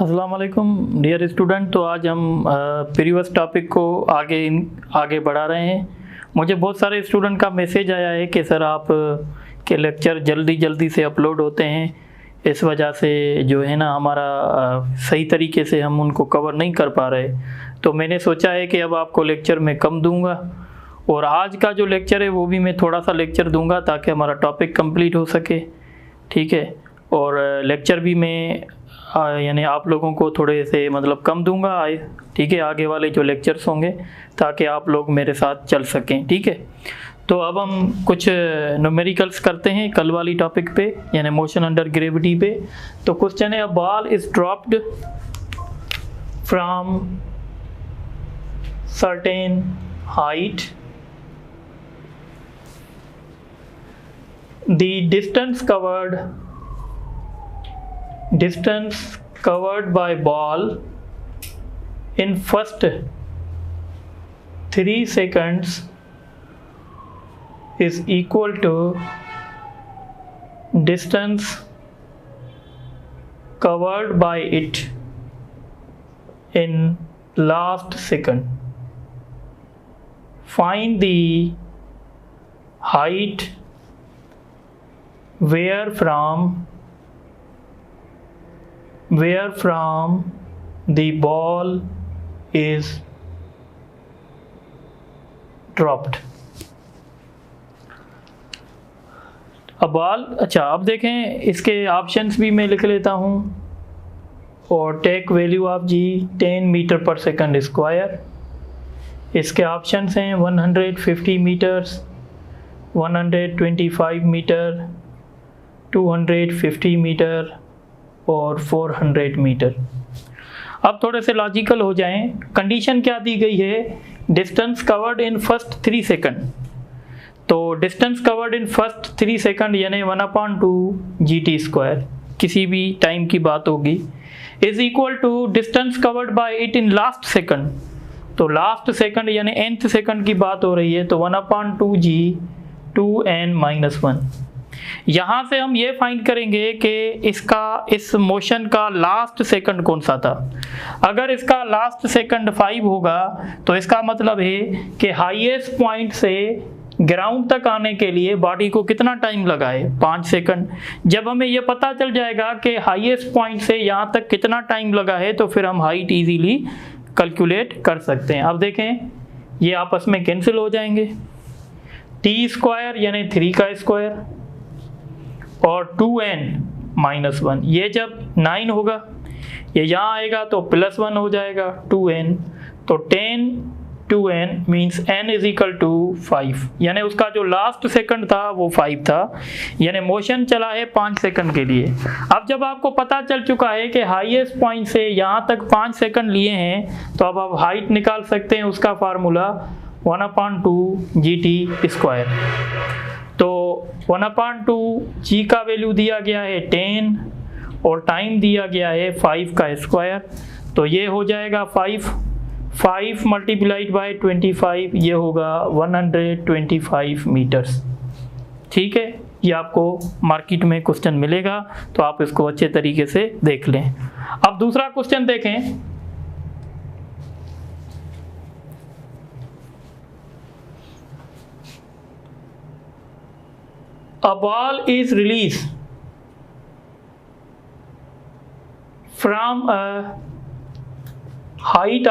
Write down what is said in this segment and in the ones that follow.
अस्सलाम वालेकुम dear student. तो आज हम प्रीवियस टॉपिक को आगे बढ़ा रहे हैं। मुझे बहुत सारे स्टूडेंट का मैसेज आया है कि सर आप के लेक्चर जल्दी से अपलोड होते हैं, इस वजह से जो है ना हमारा सही तरीके से हम उनको कवर नहीं कर पा रहे। तो मैंने सोचा है कि अब आपको लेक्चर मैं कम दूंगा और आज का जो लेक्चर है वो भी मैं थोड़ा सा लेक्चर दूंगा ताकि हमारा टॉपिक कंप्लीट हो सके, ठीक है। और लेक्चर भी मैं यानी आप लोगों को थोड़े से मतलब कम दूंगा, ठीक है, आगे वाले जो लेक्चर्स होंगे ताकि आप लोग मेरे साथ चल सकें, ठीक है। तो अब हम कुछ न्यूमेरिकल्स करते हैं कल वाली टॉपिक पे, यानी मोशन अंडर ग्रेविटी पे। तो क्वेश्चन है, a ball is dropped from certain height, the distance covered by ball in first 3 seconds is equal to distance covered by it in last second. Find the height where from the ball is dropped. अब ball, अच्छा अब देखें इसके options भी मैं लिख लेता हूँ। और take value of g 10 meter per second square. इसके ऑप्शंस हैं 150 मीटर्स, 125 मीटर, 250 मीटर और 400 मीटर। अब थोड़े से लॉजिकल हो जाएं। कंडीशन क्या दी गई है? Distance covered in first 3 second. तो distance covered in first 3 second यानी 1/2 GT स्क्वायर, किसी भी टाइम की बात होगी, is equal to distance covered by it in last second. तो लास्ट सेकंड यानी nth सेकंड की बात हो रही है, तो 1/2 G 2n-1। यहाँ से हम ये फाइंड करेंगे कि इस मोशन का लास्ट सेकंड कौन सा था। अगर इसका लास्ट सेकंड 5 होगा तो इसका मतलब है कि हाईएस्ट पॉइंट से ग्राउंड तक आने के लिए बॉडी को कितना टाइम लगा है? 5 सेकंड। जब हमें ये पता चल जाएगा कि हाईएस्ट पॉइंट से यहाँ तक कितना टाइम लगा है तो फिर हम हाइट इजीली कैलकुलेट कर सकते हैं। अब देखें ये आपस में कैंसिल हो जाएंगे। t स्क्वायर यानी 3 का स्क्वायर और 2n-1, ये जब 9 होगा ये यहाँ आएगा तो +1 हो जाएगा 2n। तो 10 2n means n is equal to 5, यानी उसका जो लास्ट सेकंड था वो 5 था, यानी मोशन चला है 5 सेकंड के लिए। अब जब आपको पता चल चुका है कि हाईएस्ट पॉइंट से यहाँ तक 5 सेकंड लिए हैं तो अब आप हाइट निकाल सकते हैं। उसका फार्मूला 1/2 GT स्क्वायर। तो 1/2 G का वैल्यू दिया गया है 10 और टाइम दिया गया है 5 का स्क्वायर। तो ये हो जाएगा 5 मल्टीप्लाइड बाय 25, ये होगा 125 मीटर्स, ठीक है। ये आपको मार्केट में क्वेश्चन मिलेगा तो आप इसको अच्छे तरीके से देख लें। अब दूसरा क्वेश्चन देखें। A ball is released from a height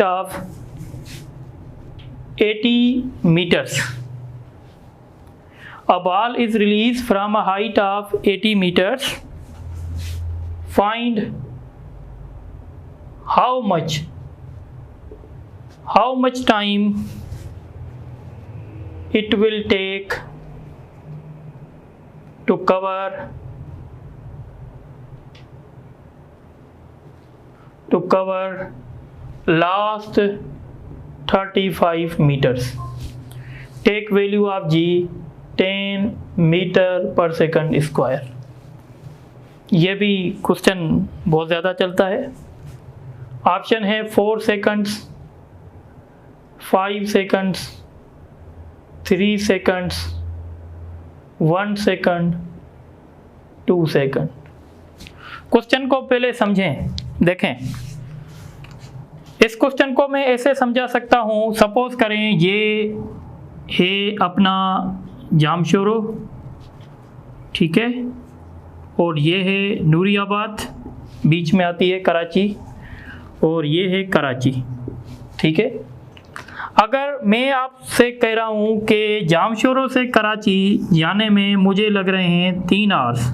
of 80 meters. A ball is released from a height of 80 meters. Find how much time it will take to cover last 35 meters. Take value of G 10 meter per second square. ये भी question बहुत ज़्यादा चलता है। Option है 4 seconds, 5 seconds, 3 seconds, 1 second 2 second. Question को पहले समझें, देखें। इस क्वेश्चन को मैं ऐसे समझा सकता हूँ, सपोज करें ये है अपना जामशोरो, ठीक है, और ये है नूरियाबाद, बीच में आती है कराची, और ये है कराची, ठीक है। अगर मैं आपसे कह रहा हूँ कि जामशोरो से कराची जाने में मुझे लग रहे हैं 3 आवर्स,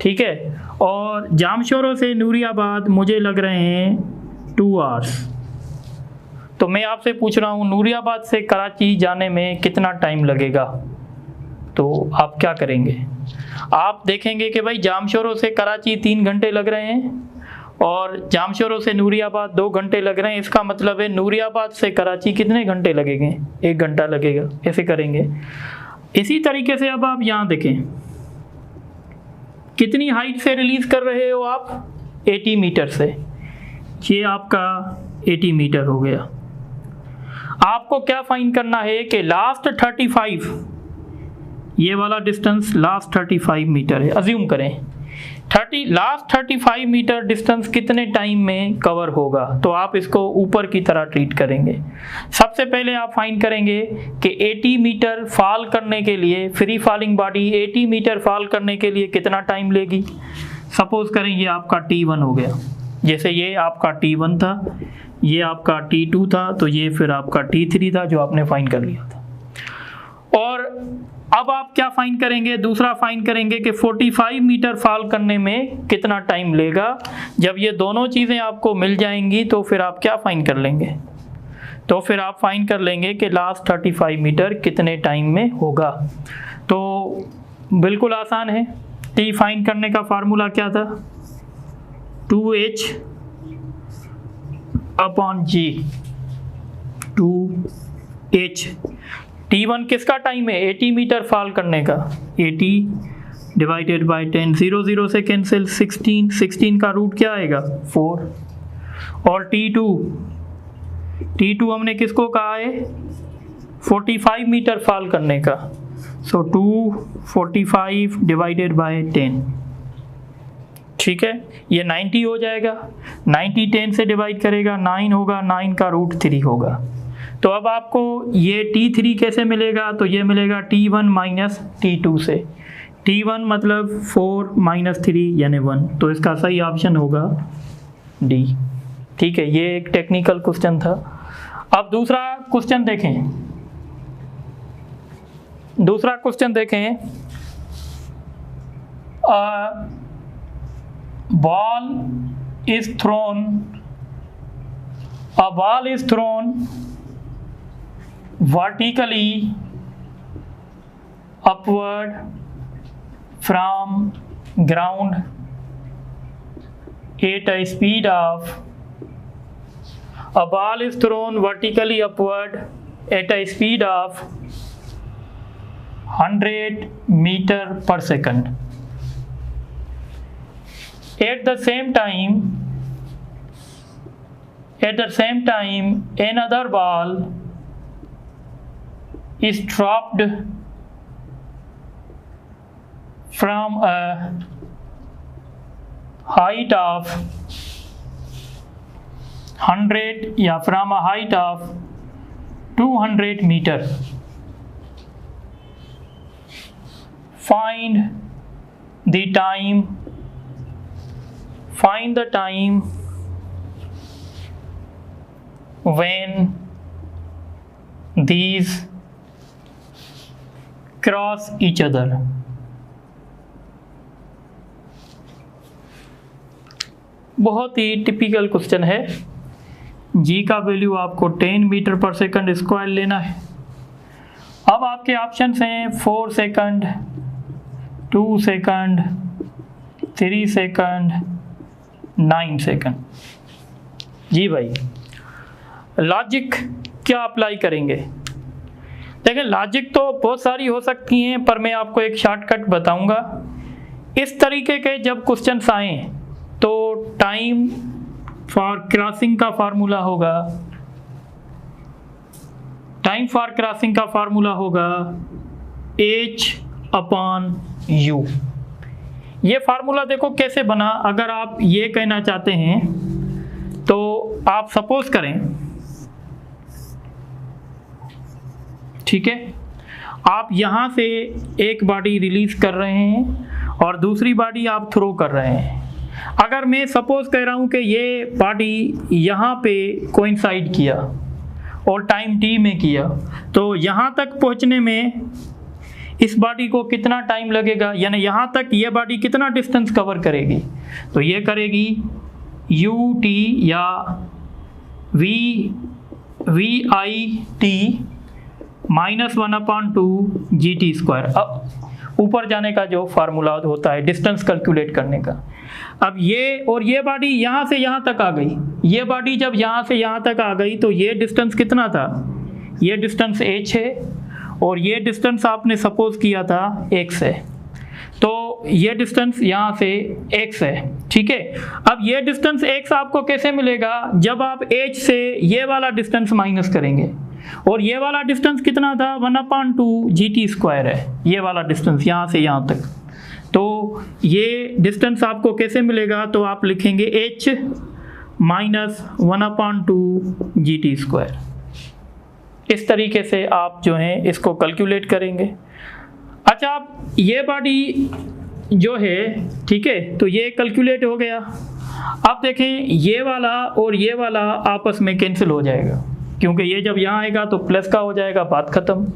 ठीक है, और जामशोरो से नूरियाबाद मुझे लग रहे हैं 2 आवर्स। तो मैं आपसे पूछ रहा हूँ नूरियाबाद से कराची जाने में कितना टाइम लगेगा, तो आप क्या करेंगे? आप देखेंगे कि भाई जामशोरो से कराची 3 घंटे लग रहे हैं और जामशोरो से नूरियाबाद 2 घंटे लग रहे हैं। इसका मतलब है नूरियाबाद से कराची कितने घंटे लगेंगे? 1 घंटा लगेगा। ऐसे करेंगे। इसी तरीके से अब आप यहाँ देखें, कितनी हाइट से रिलीज कर रहे हो आप? 80 मीटर से। ये आपका 80 मीटर हो गया। आपको क्या फाइंड करना है कि लास्ट 35, ये वाला डिस्टेंस लास्ट 35 मीटर है। अज्यूम करें लास्ट 35 मीटर डिस्टेंस कितने टाइम में कवर होगा, तो आप इसको ऊपर की तरह ट्रीट करेंगे। सबसे पहले आप फाइंड करेंगे कि 80 मीटर फॉल करने के लिए, free falling body 80 meter fall करने के लिए कितना टाइम लेगी। सपोज करें ये आपका T1 हो गया, जैसे ये आपका T1 था, ये आपका T2 था, तो ये फिर आपका T3 था जो आपने फाइंड कर लिया था। और अब आप क्या फाइंड करेंगे? दूसरा फाइंड करेंगे कि 45 मीटर फॉल करने में कितना टाइम लेगा। जब ये दोनों चीज़ें आपको मिल जाएंगी तो फिर आप क्या फाइंड कर लेंगे? तो फिर आप फाइंड कर लेंगे कि लास्ट 35 मीटर कितने टाइम में होगा। तो बिल्कुल आसान है। T फाइंड करने का फार्मूला क्या था? 2H upon G। 2H। T1 किसका टाइम है? 80 मीटर फॉल करने का। 80 डिवाइडेड बाई 10, 0 0 से कैंसिल, 16 का रूट क्या आएगा? 4। और T2 हमने किसको कहा है? 45 मीटर फॉल करने का। सो 245 डिवाइडेड बाई 10, ठीक है, ये 90 हो जाएगा। 90 10 से डिवाइड करेगा, 9 होगा, 9 का रूट 3 होगा। तो अब आपको ये T3 कैसे मिलेगा? तो ये मिलेगा T1 माइनस T2 से। T1 मतलब 4 माइनस 3 यानी 1, तो इसका सही ऑप्शन होगा D, ठीक है। ये एक टेक्निकल क्वेश्चन था। अब दूसरा क्वेश्चन देखें। दूसरा क्वेश्चन देखें। Ball is throne vertically upward from ground at a speed of a ball is thrown vertically upward at a speed of 100 meter per second. At the same time another ball is dropped from a height of 100 या from a height of 200 meter. Find the time when these cross each other. बहुत ही typical question है। G का value आपको 10 meter per second square लेना है। अब आपके options हैं 4 सेकंड, 2 सेकंड, 3 सेकंड, 9 सेकंड। जी भाई, लॉजिक क्या अप्लाई करेंगे? देखिए, लॉजिक तो बहुत सारी हो सकती हैं, पर मैं आपको एक शॉर्टकट बताऊंगा। इस तरीके के जब क्वेश्चंस आए तो टाइम फॉर क्रॉसिंग का फार्मूला होगा, H/U। ये फार्मूला देखो कैसे बना। अगर आप ये कहना चाहते हैं तो आप सपोज करें, ठीक है, आप यहाँ से एक बॉडी रिलीज कर रहे हैं और दूसरी बॉडी आप थ्रो कर रहे हैं। अगर मैं सपोज कह रहा हूँ कि ये बॉडी यहाँ पे कोइंसाइड किया और टाइम t में किया, तो यहाँ तक पहुँचने में इस बॉडी को कितना टाइम लगेगा, यानी यहाँ तक ये बॉडी कितना डिस्टेंस कवर करेगी। तो ये करेगी ut या VIT -1/2 GT²। अब ऊपर जाने का जो फार्मूला होता है डिस्टेंस कैलकुलेट करने का। अब ये और ये बॉडी यहाँ से यहाँ तक आ गई, ये बॉडी जब यहाँ से यहाँ तक आ गई तो ये डिस्टेंस कितना था, ये डिस्टेंस h है और ये डिस्टेंस आपने सपोज किया था x है, तो ये डिस्टेंस यहाँ से x है, ठीक है। अब ये डिस्टेंस x आपको कैसे मिलेगा, जब आप h से ये वाला डिस्टेंस माइनस करेंगे, और ये वाला डिस्टेंस कितना था 1/2 GT² है, ये वाला डिस्टेंस यहाँ से यहाँ तक। तो ये डिस्टेंस आपको कैसे मिलेगा, तो आप लिखेंगे h -1/2 GT²। इस तरीके से आप जो है इसको कैलकुलेट करेंगे। अच्छा, आप ये बॉडी जो है, ठीक है, तो ये कैलकुलेट हो गया। अब देखें ये वाला और ये वाला आपस में कैंसिल हो जाएगा, क्योंकि ये जब यहाँ आएगा तो प्लस का हो जाएगा, बात खत्म।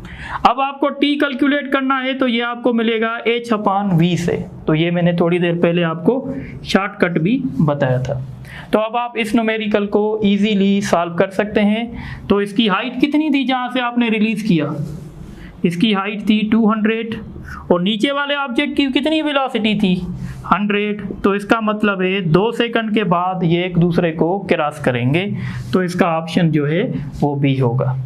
अब आपको t कैलकुलेट करना है तो ये आपको मिलेगा h/v से। तो ये मैंने थोड़ी देर पहले आपको शॉर्टकट भी बताया था। तो अब आप इस न्यूमेरिकल को इजीली सॉल्व कर सकते हैं। तो इसकी हाइट कितनी थी जहाँ से आपने रिलीज किया, इसकी हाइट थी 200 और नीचे वाले ऑब्जेक्ट की कितनी वेलोसिटी थी 100। तो इसका मतलब है 2 सेकंड के बाद ये एक दूसरे को क्रॉस करेंगे। तो इसका ऑप्शन जो है वो बी होगा।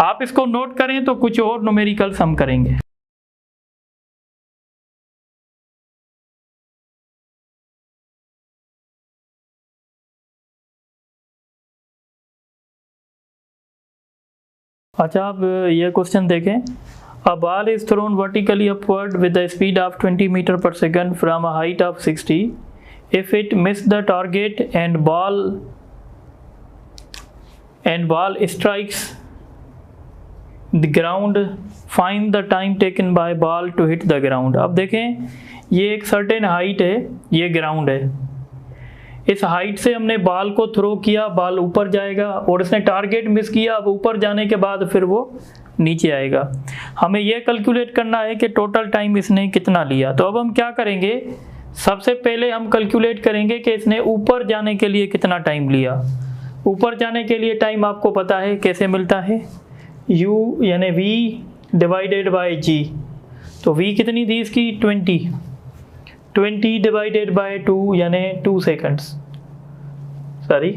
आप इसको नोट करें तो कुछ और न्यूमेरिकल्स हम करेंगे। अच्छा, आप ये क्वेश्चन देखें। A ball is thrown vertically upward with a speed of 20 meters per second from a height of 60. If it missed the target and ball strikes the ground, find the time taken by ball to hit the ground. अब देखें, ये एक certain height है, ये ground है। इस height से हमने बॉल को थ्रो किया, बॉल ऊपर जाएगा और इसने टारगेट मिस किया। अब ऊपर जाने के बाद फिर वो नीचे आएगा। हमें ये कैलकुलेट करना है कि टोटल टाइम इसने कितना लिया। तो अब हम क्या करेंगे, सबसे पहले हम कैलकुलेट करेंगे कि इसने ऊपर जाने के लिए कितना टाइम लिया। ऊपर जाने के लिए टाइम आपको पता है कैसे मिलता है, u यानी v डिवाइडेड बाय g। तो v कितनी थी इसकी 20 डिवाइडेड बाय 2 यानी 2 सेकंड्स, सॉरी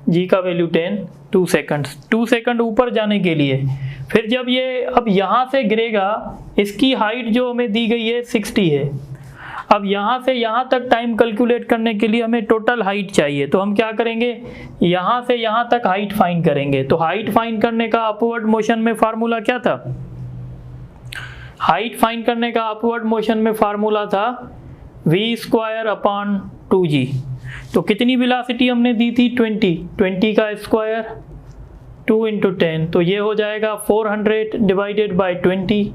g का वैल्यू 10, 2 सेकंड्स। 2 सेकंड ऊपर जाने के लिए। फिर जब ये अब यहाँ से गिरेगा, इसकी हाइट जो हमें दी गई है 60 है। अब यहाँ से यहाँ तक टाइम कैलकुलेट करने के लिए हमें टोटल हाइट चाहिए। तो हम क्या करेंगे, यहाँ से यहाँ तक हाइट फाइंड करेंगे। तो हाइट फाइंड करने का अपवर्ड मोशन में फार्मूला क्या था, हाइट फाइंड करने का अपवर्ड मोशन में फार्मूला था v²/2g। तो कितनी वेलोसिटी हमने दी थी 20 का स्क्वायर 2 × 10, तो ये हो जाएगा 400 डिवाइडेड बाय 20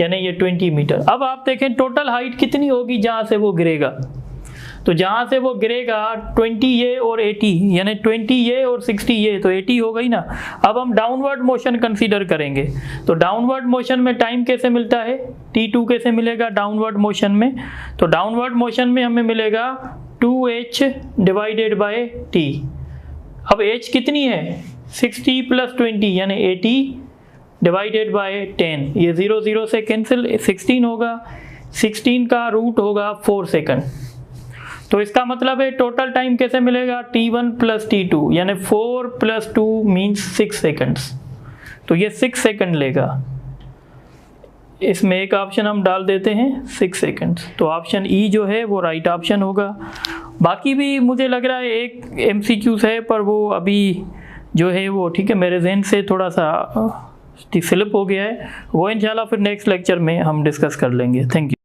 यानी ये 20 मीटर। अब आप देखें टोटल हाइट कितनी होगी जहाँ से वो गिरेगा। तो जहाँ से वो गिरेगा 20 ये और 80 यानी 20 ये और 60 ये, तो 80 हो गई ना। अब हम डाउनवर्ड मोशन कंसीडर करेंगे। तो डाउनवर्ड मोशन में टाइम कैसे मिलता है, t2 कैसे मिलेगा डाउनवर्ड मोशन में। तो डाउनवर्ड मोशन में हमें मिलेगा 2h डिवाइडेड बाय t। अब h कितनी है 60 + 20 यानी 80 डिवाइडेड बाय 10। ये 0 0 से कैंसिल, 16 होगा, 16 का रूट होगा 4 सेकंड। तो इसका मतलब है टोटल टाइम कैसे मिलेगा t1 + t2 यानी 4 + 2 मीन्स 6 सेकंड्स। तो ये 6 सेकंड लेगा। इसमें एक ऑप्शन हम डाल देते हैं 6 सेकंड्स। तो ऑप्शन ई जो है वो राइट ऑप्शन होगा। बाकी भी मुझे लग रहा है एक MCQs है, पर वो अभी जो है वो ठीक है मेरे जहन से थोड़ा सा स्लिप हो गया है। वो इंशाल्लाह फिर नेक्स्ट लेक्चर में हम डिस्कस कर लेंगे। Thank you.